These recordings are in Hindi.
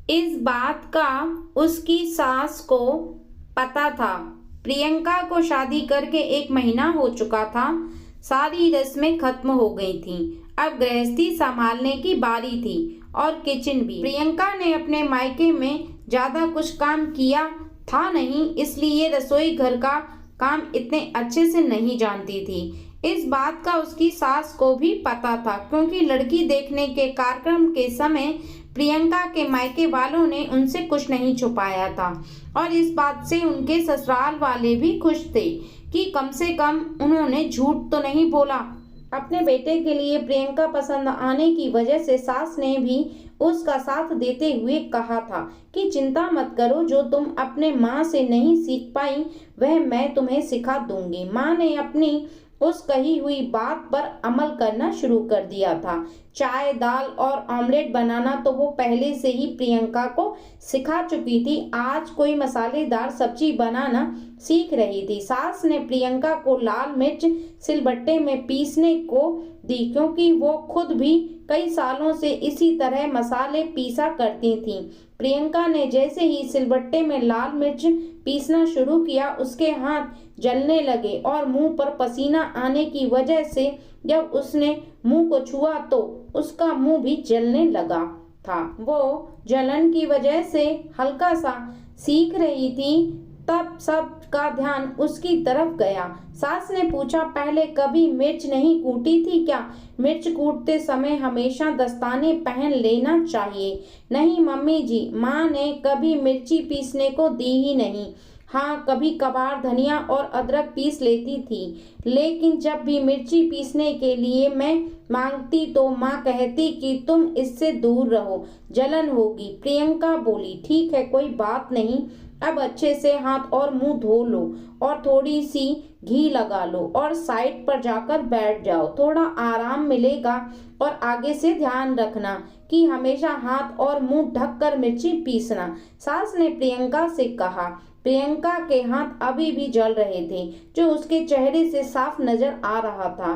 इस बात का उसकी सास को पता था। प्रियंका को शादी करके 1 महीना हो चुका था। सारी रस्में खत्म हो गई थीं। अब गृहस्थी संभालने की बारी थी और किचन भी। प्रियंका ने अपने मायके में ज्यादा कुछ काम किया था नहीं, इसलिए रसोई घर का काम इतने अच्छे से नहीं जानती थी। इस बात का उसकी सास को भी पता था, क्योंकि लड़की देखने के कार्यक्रम के समय प्रियंका के मायके वालों ने उनसे कुछ नहीं छुपाया था और इस बात से उनके ससुराल वाले भी खुश थे कि कम से कम उन्होंने झूठ तो नहीं बोला। अपने बेटे के लिए प्रियंका पसंद आने की वजह से सास ने भी उसका साथ देते हुए कहा था कि चिंता मत करो, जो तुम अपने माँ से नहीं सीख पाई वह मैं तुम्हें सिखा दूंगी। माँ ने अपनी उस कही हुई बात पर अमल करना शुरू कर दिया था। चाय, दाल और ऑमलेट बनाना तो वो पहले से ही प्रियंका को सिखा चुकी थी। आज कोई मसालेदार सब्जी बनाना सीख रही थी। सास ने प्रियंका को लाल मिर्च सिलबट्टे में पीसने को दी, क्योंकि वो खुद भी कई सालों से इसी तरह मसाले पीसा करती थीं। प्रियंका ने जैसे ही सिलबट्टे में लाल मिर्च पीसना शुरू किया, उसके हाथ जलने लगे और मुंह पर पसीना आने की वजह से जब उसने मुंह को छुआ तो उसका मुंह भी जलने लगा था। वो जलन की वजह से हल्का सा सीख रही थी। तब सब का ध्यान उसकी तरफ गया। सास ने पूछा, पहले कभी मिर्च नहीं कूटी थी क्या? मिर्च कूटते समय हमेशा दस्ताने पहन लेना चाहिए। नहीं मम्मी जी, माँ ने कभी मिर्ची पीसने को दी ही नहीं। हाँ, कभी कभार धनिया और अदरक पीस लेती थी, लेकिन जब भी मिर्ची पीसने के लिए मैं मांगती तो माँ कहती कि तुम इससे दूर रहो, जलन होगी। प्रियंका बोली, ठीक है, कोई बात नहीं, अब अच्छे से हाथ और मुंह धो लो और थोड़ी सी घी लगा लो और साइड पर जाकर बैठ जाओ, थोड़ा आराम मिलेगा। और आगे से ध्यान रखना कि हमेशा हाथ और मुंह ढककर मिर्ची पीसना, सास ने प्रियंका से कहा। प्रियंका के हाथ अभी भी जल रहे थे, जो उसके चेहरे से साफ नजर आ रहा था।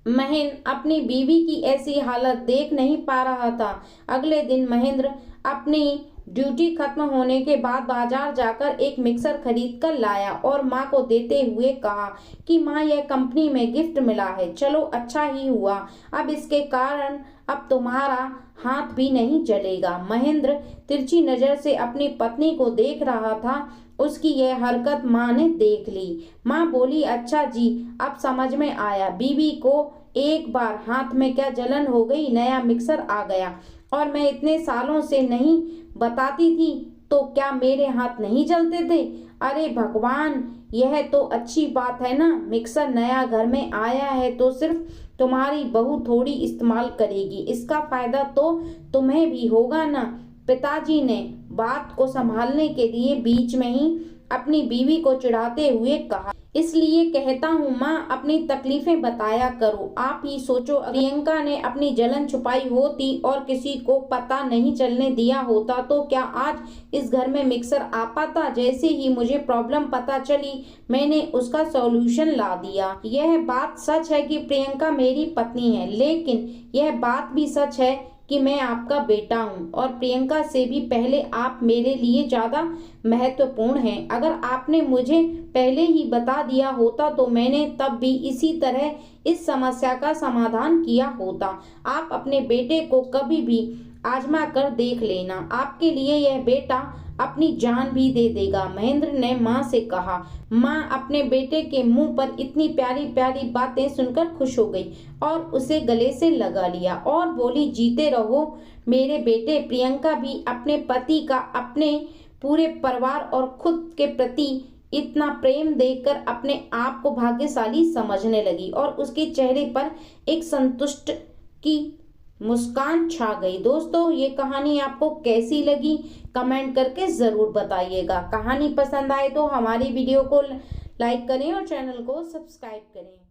महेंद्र अपनी बीवी की ऐसी हालत देख नहीं पा रहा था। अगले दिन महेंद्र अपनी ड्यूटी खत्म होने के बाद बाजार जाकर एक मिक्सर खरीद कर लाया और माँ को देते हुए कहा कि माँ, यह कंपनी में गिफ्ट मिला है, चलो अच्छा ही हुआ, अब इसके कारण अब तुम्हारा हाथ भी नहीं जलेगा। महेंद्र तिरछी नजर से अपनी पत्नी को देख रहा था। उसकी यह हरकत माँ ने देख ली। माँ बोली, अच्छा जी, अब समझ में आया, बीवी को एक बार हाथ में क्या जलन हो गई, नया मिक्सर आ गया और मैं इतने सालों से नहीं बताती थी तो क्या मेरे हाथ नहीं जलते थे? अरे भगवान, यह तो अच्छी बात है ना, मिक्सर नया घर में आया है तो सिर्फ तुम्हारी बहू थोड़ी इस्तेमाल करेगी, इसका फायदा तो तुम्हें भी होगा ना। पिताजी ने बात को संभालने के लिए बीच में ही अपनी बीवी को चिढ़ाते हुए कहा, इसलिए कहता हूँ माँ, अपनी तकलीफें बताया करो। आप ही सोचो, प्रियंका ने अपनी जलन छुपाई होती और किसी को पता नहीं चलने दिया होता तो क्या आज इस घर में मिक्सर आ पाता? जैसे ही मुझे प्रॉब्लम पता चली, मैंने उसका सॉल्यूशन ला दिया। यह बात सच है कि प्रियंका मेरी पत्नी है, लेकिन यह बात भी सच है कि मैं आपका बेटा हूं और प्रियंका से भी पहले आप मेरे लिए ज्यादा महत्वपूर्ण हैं। अगर आपने मुझे पहले ही बता दिया होता तो मैंने तब भी इसी तरह इस समस्या का समाधान किया होता। आप अपने बेटे को कभी भी आजमा कर देख लेना, आपके लिए यह बेटा अपनी जान भी दे देगा। महेंद्र ने माँ से कहा। माँ अपने बेटे के मुंह पर इतनी प्यारी प्यारी बातें सुनकर खुश हो गई और उसे गले से लगा लिया और बोली, जीते रहो मेरे बेटे। प्रियंका भी अपने पति का अपने पूरे परिवार और खुद के प्रति इतना प्रेम देखकर अपने आप को भाग्यशाली समझने लगी और उसके चेहरे पर एक संतुष्ट की मुस्कान छा गई। दोस्तों, ये कहानी आपको कैसी लगी कमेंट करके ज़रूर बताइएगा। कहानी पसंद आए तो हमारी वीडियो को लाइक करें और चैनल को सब्सक्राइब करें।